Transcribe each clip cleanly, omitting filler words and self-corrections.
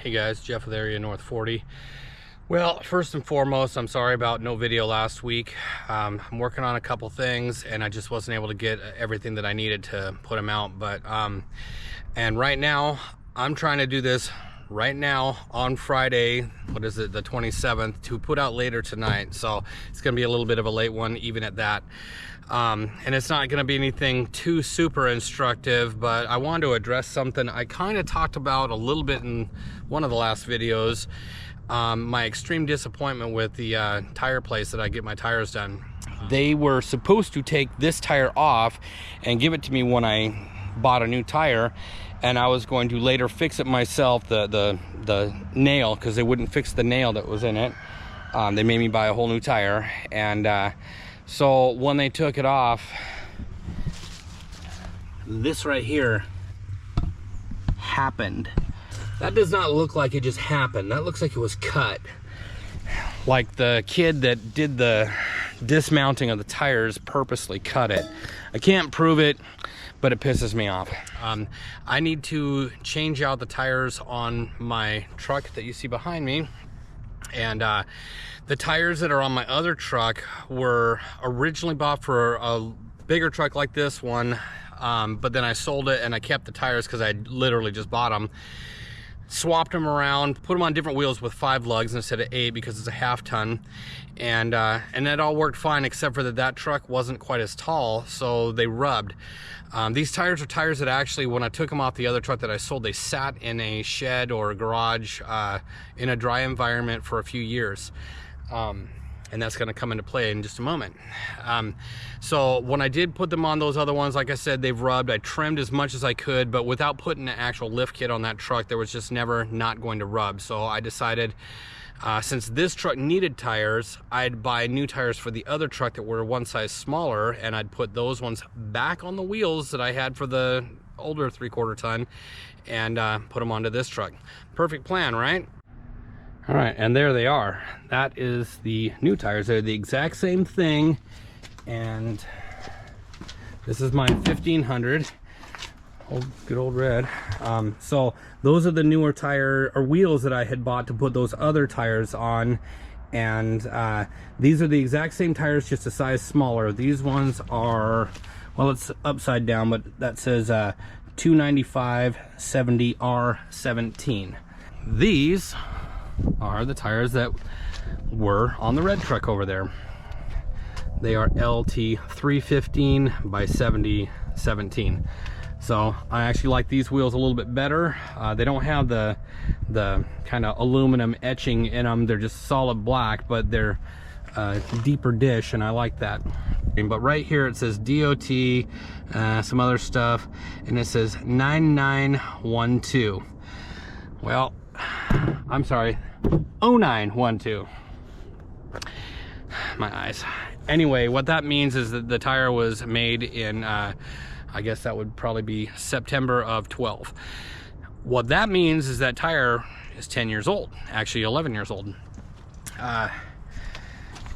Hey guys, Jeff with Area North 40. Well, first and foremost, I'm sorry about no video last week. I'm working on a couple things and I just wasn't able to get everything that I needed to put them out. But and right now I'm trying to do this right now on Friday, what is it, the 27th, to put out later tonight. So it's gonna be a little bit of a late one even at that. And it's not gonna be anything too super instructive, but I wanted to address something I kind of talked about a little bit in one of the last videos. My extreme disappointment with the tire place that I get my tires done. They were supposed to take this tire off and give it to me when I bought a new tire, and I was going to later fix it myself, the nail, because they wouldn't fix the nail that was in it. They made me buy a whole new tire, and so when they took it off, this right here happened. That does not look like it just happened. That looks like it was cut. Like the kid that did the dismounting of the tires purposely cut it. I can't prove it, but it pisses me off. I need to change out the tires on my truck that you see behind me. And the tires that are on my other truck were originally bought for a bigger truck like this one, but then I sold it and I kept the tires because I literally just bought them. Swapped them around, put them on different wheels with 5 lugs instead of 8 because it's a half ton, and that all worked fine, except for that truck wasn't quite as tall, so they rubbed. These tires are tires that actually, when I took them off the other truck that I sold, they sat in a shed or a garage in a dry environment for a few years. And that's going to come into play in just a moment. So when I did put them on those other ones, like I said, they've rubbed. I trimmed as much as I could, but without putting an actual lift kit on that truck, there was just never not going to rub. So I decided, since this truck needed tires, I'd buy new tires for the other truck that were one size smaller, and I'd put those ones back on the wheels that I had for the older 3/4 ton and put them onto this truck. Perfect plan, right? All right, and there they are. That is the new tires. They're the exact same thing, and this is my 1500, good old red. So those are the newer tire or wheels that I had bought to put those other tires on, and these are the exact same tires, just a size smaller. These ones are, well, it's upside down, but that says 295 70 R17. These are the tires that were on the red truck over there. They are LT 315 by 7017. So I actually like these wheels a little bit better. They don't have the kind of aluminum etching in them. They're just solid black, but they're deeper dish, and I like that. But right here it says DOT, some other stuff, and it says 9912. Well, I'm sorry, 0912. My eyes. Anyway, what that means is that the tire was made in, I guess that would probably be September of 12. What that means is that tire is 10 years old, actually 11 years old.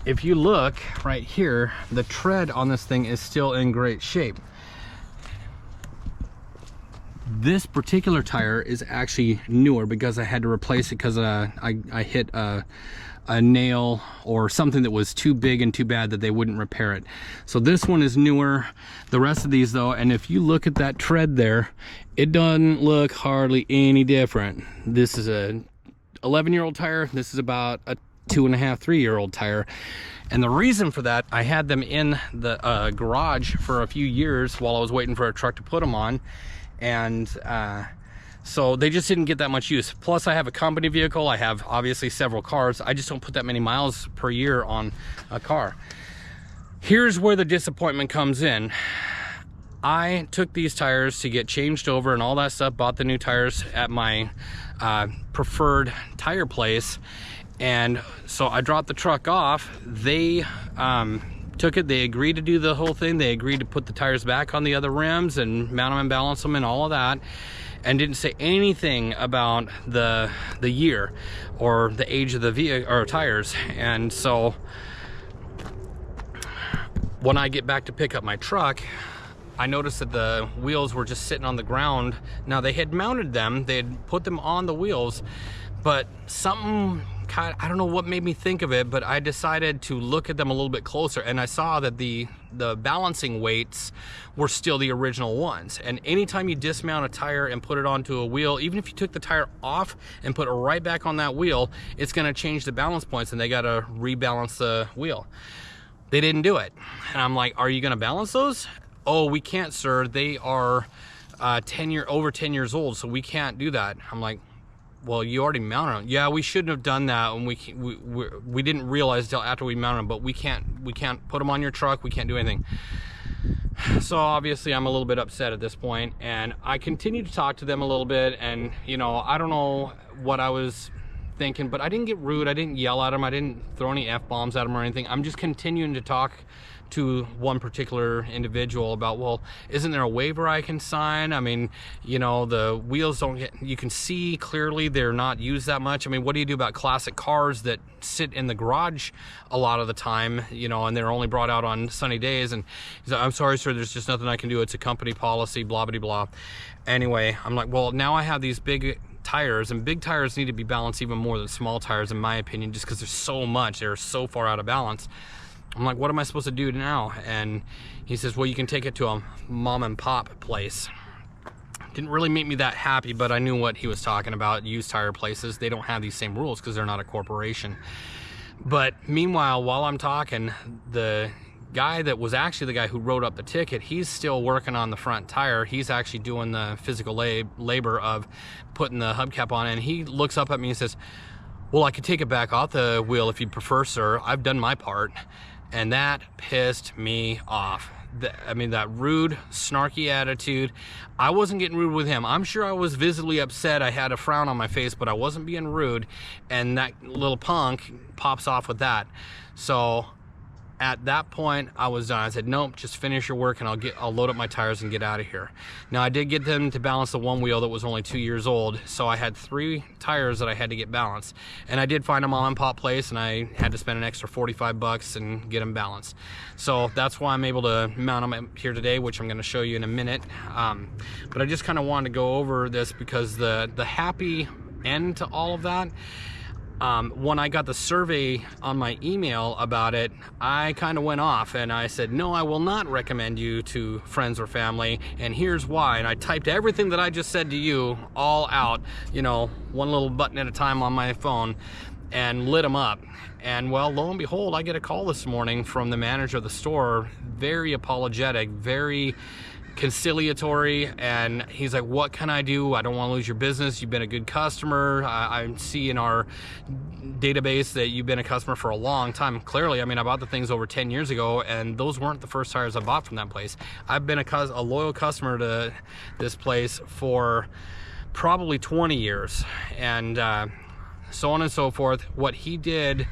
If you look right here, the tread on this thing is still in great shape. This particular tire is actually newer because I had to replace it because I hit a nail or something that was too big and too bad that they wouldn't repair it. So this one is newer. The rest of these though, and if you look at that tread there, it doesn't look hardly any different. This is a 11-year-old tire. This is about a 2.5, 3-year-old tire. And the reason for that, I had them in the garage for a few years while I was waiting for a truck to put them on. And so they just didn't get that much use. Plus I have a company vehicle. I have obviously several cars. I just don't put that many miles per year on a car. Here's where the disappointment comes in. I took these tires to get changed over and all that stuff, bought the new tires at my preferred tire place. And so I dropped the truck off. They took it, they agreed to do the whole thing. They agreed to put the tires back on the other rims and mount them and balance them and all of that, and didn't say anything about the year or the age of the vehicle or tires. And so when I get back to pick up my truck, I noticed that the wheels were just sitting on the ground. Now they had mounted them, they had put them on the wheels, but something kind of, I don't know what made me think of it, but I decided to look at them a little bit closer, and I saw that the balancing weights were still the original ones. And anytime you dismount a tire and put it onto a wheel, even if you took the tire off and put it right back on that wheel, it's going to change the balance points, and they got to rebalance the wheel. They didn't do it. And I'm like, are you going to balance those? Oh, we can't, sir. They are over 10 years old, so we can't do that. I'm like, well, you already mounted them. Yeah, we shouldn't have done that, and we didn't realize until after we mounted them. But we can't put them on your truck. We can't do anything. So obviously, I'm a little bit upset at this point, and I continue to talk to them a little bit. And you know, I don't know what I was thinking, but I didn't get rude. I didn't yell at them. I didn't throw any F-bombs at them or anything. I'm just continuing to talk to one particular individual about, well, isn't there a waiver I can sign? I mean, you know, the wheels don't get, you can see clearly they're not used that much. I mean, what do you do about classic cars that sit in the garage a lot of the time, you know, and they're only brought out on sunny days? And he's like, I'm sorry, sir, there's just nothing I can do. It's a company policy, blah, blah, blah. Anyway, I'm like, well, now I have these big tires, and big tires need to be balanced even more than small tires, in my opinion, just because there's so much, they're so far out of balance. I'm like, what am I supposed to do now? And he says, well, you can take it to a mom and pop place. Didn't really make me that happy, but I knew what he was talking about. Used tire places, they don't have these same rules because they're not a corporation. But meanwhile, while I'm talking, the guy that was actually the guy who wrote up the ticket, he's still working on the front tire. He's actually doing the physical labor of putting the hubcap on, and he looks up at me and says, well, I could take it back off the wheel if you prefer, sir. I've done my part. And that pissed me off. I mean, that rude, snarky attitude. I wasn't getting rude with him. I'm sure I was visibly upset. I had a frown on my face, but I wasn't being rude. And that little punk pops off with that. So at that point, I was done. I said, nope, just finish your work and I'll load up my tires and get out of here. Now, I did get them to balance the one wheel that was only 2 years old, so I had 3 tires that I had to get balanced. And I did find a mom and pop place, and I had to spend an extra $45 and get them balanced. So that's why I'm able to mount them here today, which I'm going to show you in a minute. But I just kind of wanted to go over this because the happy end to all of that, when I got the survey on my email about it, I kind of went off and I said, no, I will not recommend you to friends or family, and here's why. And I typed everything that I just said to you all out, you know, one little button at a time on my phone, and lit them up. And well, lo and behold, I get a call this morning from the manager of the store, very apologetic, very conciliatory, and he's like, what can I do? I don't want to lose your business. You've been a good customer. I see in our database that you've been a customer for a long time. Clearly, I mean, I bought the things over 10 years ago, and those weren't the first tires I bought from that place. I've been a loyal customer to this place for probably 20 years, and so on and so forth. What he did,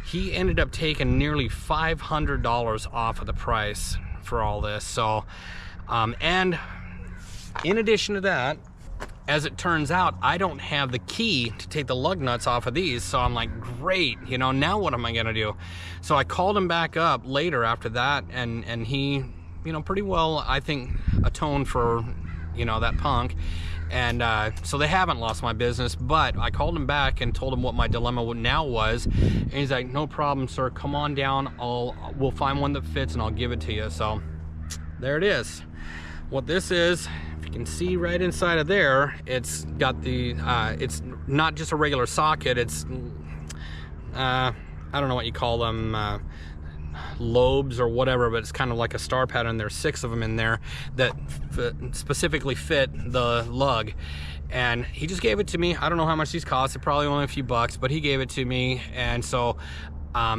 he ended up taking nearly $500 off of the price for all this. So and in addition to that, as it turns out, I don't have the key to take the lug nuts off of these. So I'm like, great, you know, now what am I gonna do? So I called him back up later after that, and he, you know, pretty well, I think, atoned for, you know, that punk. And so they haven't lost my business, but I called him back and told him what my dilemma now was, and he's like, no problem, sir, come on down, we'll find one that fits and I'll give it to you. So there it is. What this is, if you can see right inside of there, it's got the it's not just a regular socket, it's I don't know what you call them, lobes or whatever, but it's kind of like a star pattern. There's 6 of them in there that specifically fit the lug, and he just gave it to me. I don't know how much these cost. They're probably only a few bucks, but he gave it to me, and so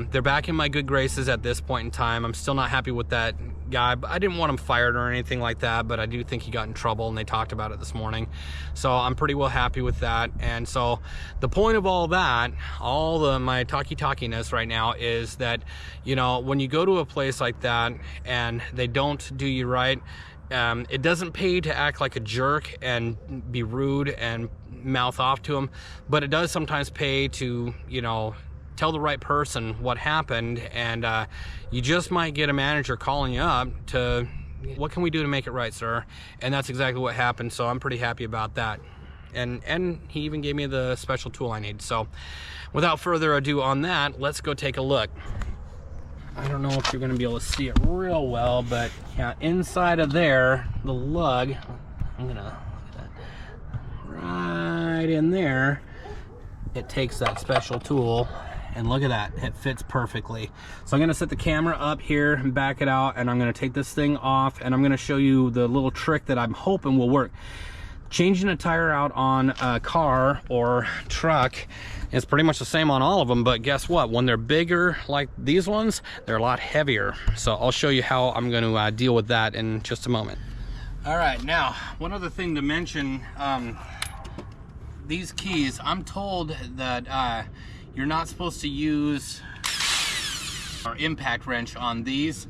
they're back in my good graces at this point in time. I'm still not happy with that guy, but I didn't want him fired or anything like that, but I do think he got in trouble, and they talked about it this morning. So I'm pretty well happy with that. And so the point of all that, my talkiness right now is that, you know, when you go to a place like that and they don't do you right, it doesn't pay to act like a jerk and be rude and mouth off to them, but it does sometimes pay to, you know, tell the right person what happened. And you just might get a manager calling you up to what can we do to make it right, sir? And that's exactly what happened, so I'm pretty happy about that. And he even gave me the special tool I need. So without further ado on that, let's go take a look. I don't know if you're gonna be able to see it real well, but yeah, inside of there, the lug, I'm gonna look at that, right in there, it takes that special tool, and look at that, it fits perfectly. So I'm gonna set the camera up here and back it out, and I'm gonna take this thing off, and I'm gonna show you the little trick that I'm hoping will work. Changing a tire out on a car or truck is pretty much the same on all of them, but guess what? When they're bigger like these ones, they're a lot heavier. So I'll show you how I'm going to deal with that in just a moment. All right, now one other thing to mention, these keys, I'm told that you're not supposed to use our impact wrench on these.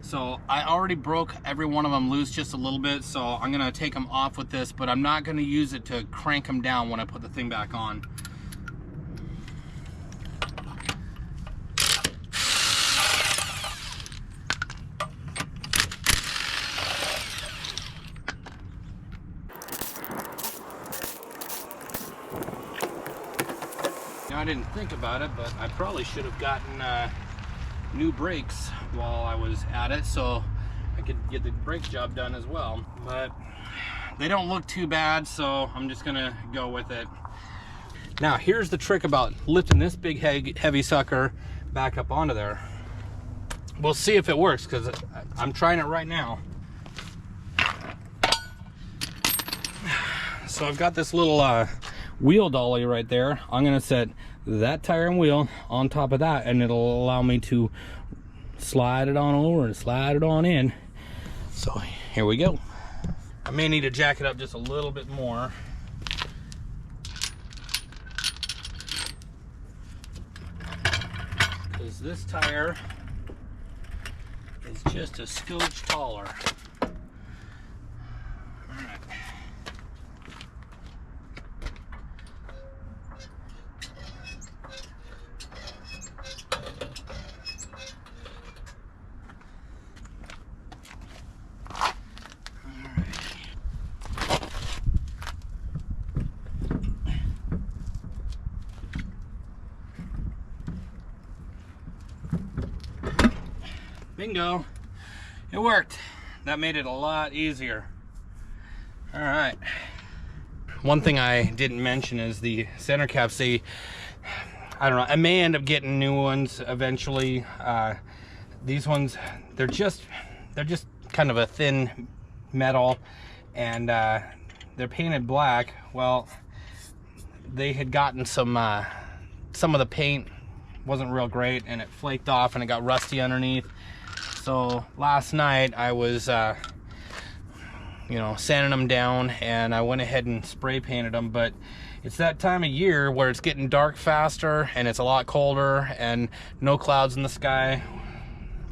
So I already broke every one of them loose just a little bit, so I'm gonna take them off with this, but I'm not gonna use it to crank them down when I put the thing back on. Now I didn't think about it, but I probably should have gotten new brakes while I was at it, so I could get the brake job done as well. But they don't look too bad, so I'm just gonna go with it. Now here's the trick about lifting this big heavy sucker back up onto there. We'll see if it works, because I'm trying it right now. So I've got this little wheel dolly right there. I'm gonna set that tire and wheel on top of that, and it'll allow me to slide it on over and slide it on in. So here we go. I may need to jack it up just a little bit more. Because this tire is just a scotch taller. Bingo, it worked. That made it a lot easier. All right. One thing I didn't mention is the center caps. I don't know, I may end up getting new ones eventually. These ones, they're just kind of a thin metal, and they're painted black. Well, they had gotten some of the paint wasn't real great, and it flaked off and it got rusty underneath. So last night I was sanding them down, and I went ahead and spray painted them. But it's that time of year where it's getting dark faster, and it's a lot colder, and no clouds in the sky.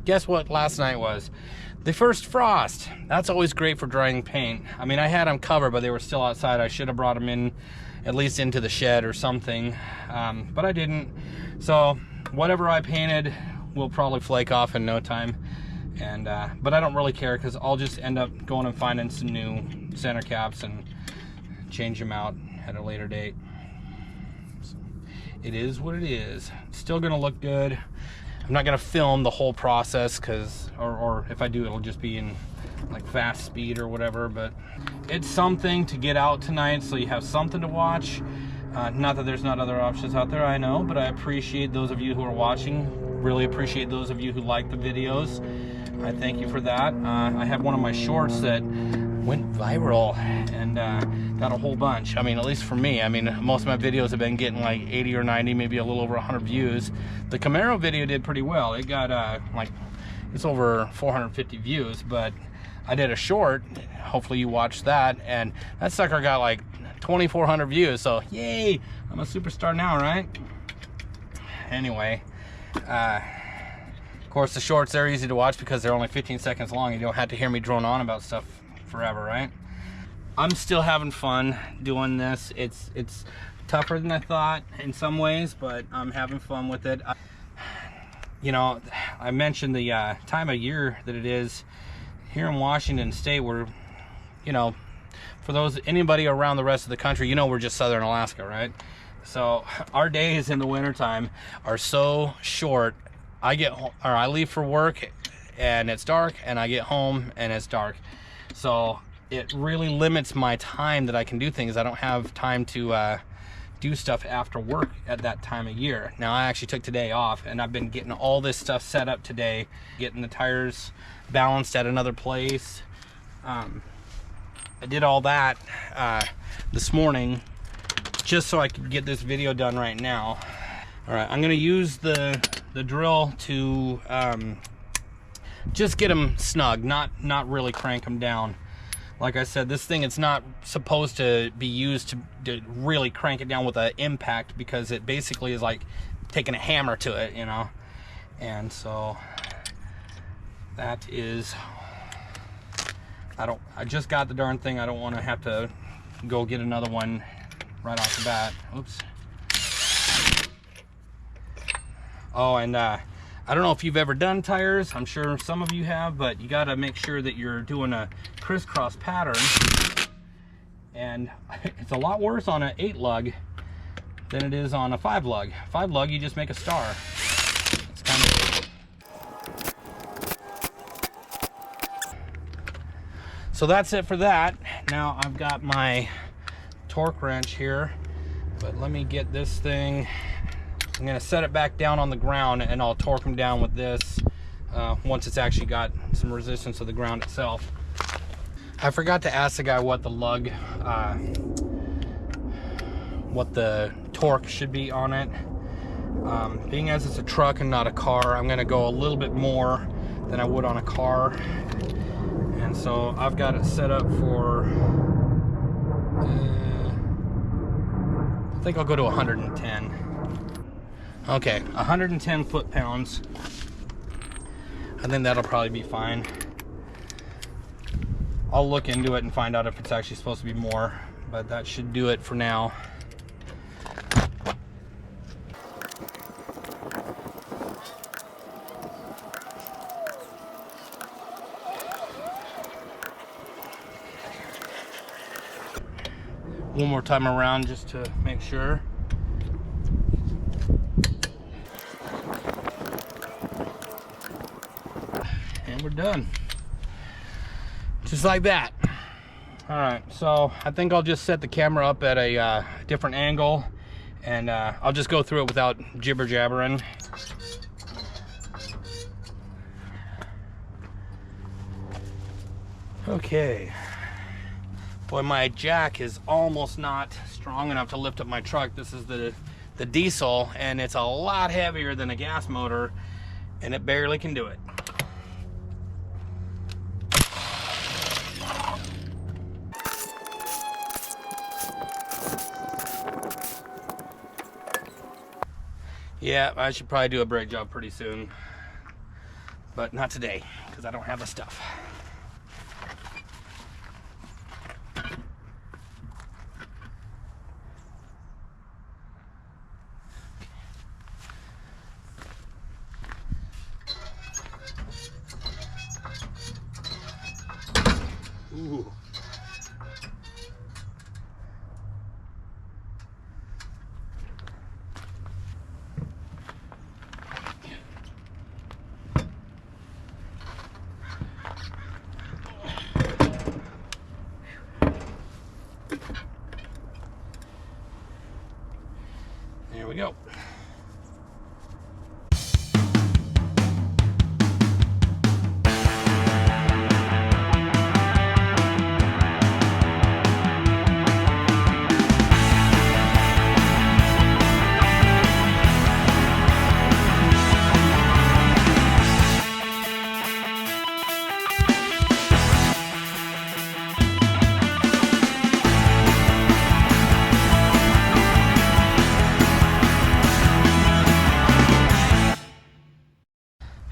Guess what last night was? The first frost. That's always great for drying paint. I mean, I had them covered, but they were still outside. I should have brought them in, at least into the shed or something, but I didn't. So whatever I painted will probably flake off in no time. And but I don't really care, because I'll just end up going and finding some new center caps and change them out at a later date. So it is what it is. It's still gonna look good. I'm not gonna film the whole process, because or if I do, it'll just be in like fast speed or whatever. But it's something to get out tonight, so you have something to watch. Not that there's not other options out there, I know, but I appreciate those of you who are watching. Really appreciate those of you who like the videos. I thank you for that. I had one of my shorts that went viral and got a whole bunch. I mean, at least for me. I mean, most of my videos have been getting like 80 or 90, maybe a little over 100 views. The Camaro video did pretty well. It got it's over 450 views, but I did a short. Hopefully you watched that, and that sucker got like 2,400 views. So yay, I'm a superstar now, right? Anyway, of course the shorts, they're easy to watch because they're only 15 seconds long. You don't have to hear me drone on about stuff forever, right? I'm still having fun doing this. It's tougher than I thought in some ways, but I'm having fun with it. You know, I mentioned the time of year that it is. here in Washington State, we're, you know, for anybody around the rest of the country, you know, we're just southern Alaska, right? So our days in the wintertime are so short. I leave for work and it's dark, and I get home and it's dark. So it really limits my time that I can do things. I don't have time to do stuff after work at that time of year. Now, I actually took today off, and I've been getting all this stuff set up today, getting the tires balanced at another place. I did all that this morning just so I could get this video done right now. All right, I'm gonna use the drill to just get them snug, not really crank them down. Like I said, this thing, it's not supposed to be used to really crank it down with an impact, because it basically is like taking a hammer to it, you know. And so that is, I just got the darn thing. I don't want to have to go get another one right off the bat. Oops. Oh, and I don't know if you've ever done tires. I'm sure some of you have, but you got to make sure that you're doing a crisscross pattern. And it's a lot worse on an 8 lug than it is on a 5 lug. 5 lug, you just make a star. It's kind of... So that's it for that. Now I've got my torque wrench here, but let me get this thing. I'm gonna set it back down on the ground, and I'll torque them down with this once it's actually got some resistance to the ground itself. I forgot to ask the guy what the lug, what the torque should be on it. Being as it's a truck and not a car, I'm gonna go a little bit more than I would on a car. And so I've got it set up for, I think I'll go to 110. Okay, 110 foot-pounds. I think that'll probably be fine. I'll look into it and find out if it's actually supposed to be more, but that should do it for now. One more time around just to make sure. And we're done. Just like that. All right, so I think I'll just set the camera up at a different angle, and I'll just go through it without jibber jabbering. Okay. Boy, my jack is almost not strong enough to lift up my truck. This is the diesel, and it's a lot heavier than a gas motor, and it barely can do it. Yeah, I should probably do a brake job pretty soon, but not today, because I don't have the stuff. Ooh. There we go.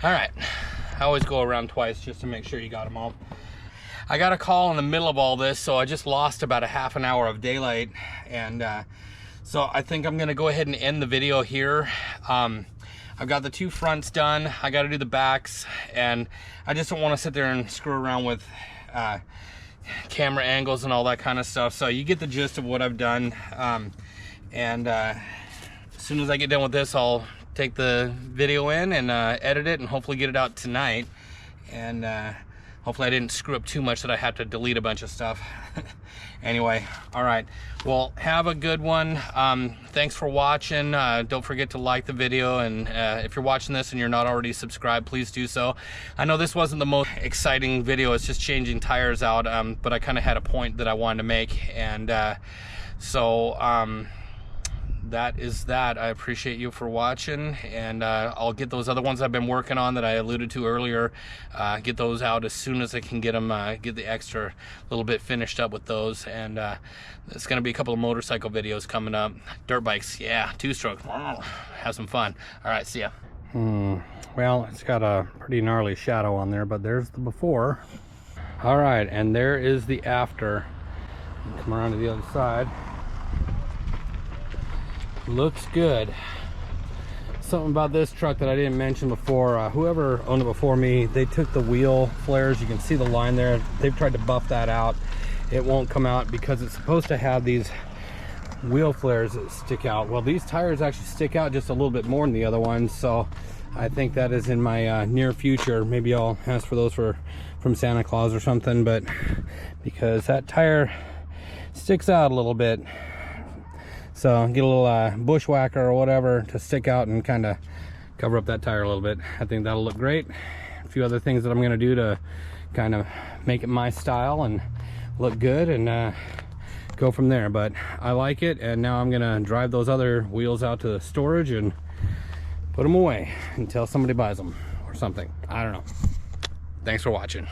All right, I always go around twice just to make sure you got them all. I got a call in the middle of all this, so I just lost about a half an hour of daylight, and So I think I'm gonna go ahead and end the video here. I've got the 2 fronts done. I got to do the backs, and I just don't want to sit there and screw around with camera angles and all that kind of stuff. So you get the gist of what I've done. As soon as I get done with this, I'll take the video in and edit it and hopefully get it out tonight. And hopefully I didn't screw up too much that I had to delete a bunch of stuff. Anyway, all right, well, have a good one. Thanks for watching. Don't forget to like the video, and if you're watching this and you're not already subscribed, please do so. I know this wasn't the most exciting video, it's just changing tires out, but I kind of had a point that I wanted to make, and that is that. I appreciate you for watching, and I'll get those other ones I've been working on that I alluded to earlier, get those out as soon as I can get them, get the extra little bit finished up with those. And there's going to be a couple of motorcycle videos coming up. Dirt bikes, yeah, 2-stroke. Have some fun. All right, see ya. Well, it's got a pretty gnarly shadow on there, but there's the before. All right, and there is the after. Come around to the other side. Looks good. Something about this truck that I didn't mention before, whoever owned it before me, they took the wheel flares. You can see the line there. They've tried to buff that out. It won't come out because it's supposed to have these wheel flares that stick out. Well, these tires actually stick out just a little bit more than the other ones, so I think that is in my near future. Maybe I'll ask for those from Santa Claus or something, but because that tire sticks out a little bit. So get a little bushwhacker or whatever to stick out and kind of cover up that tire a little bit. I think that'll look great. A few other things that I'm going to do to kind of make it my style and look good, and go from there. But I like it, and now I'm going to drive those other wheels out to storage and put them away until somebody buys them or something. I don't know. Thanks for watching.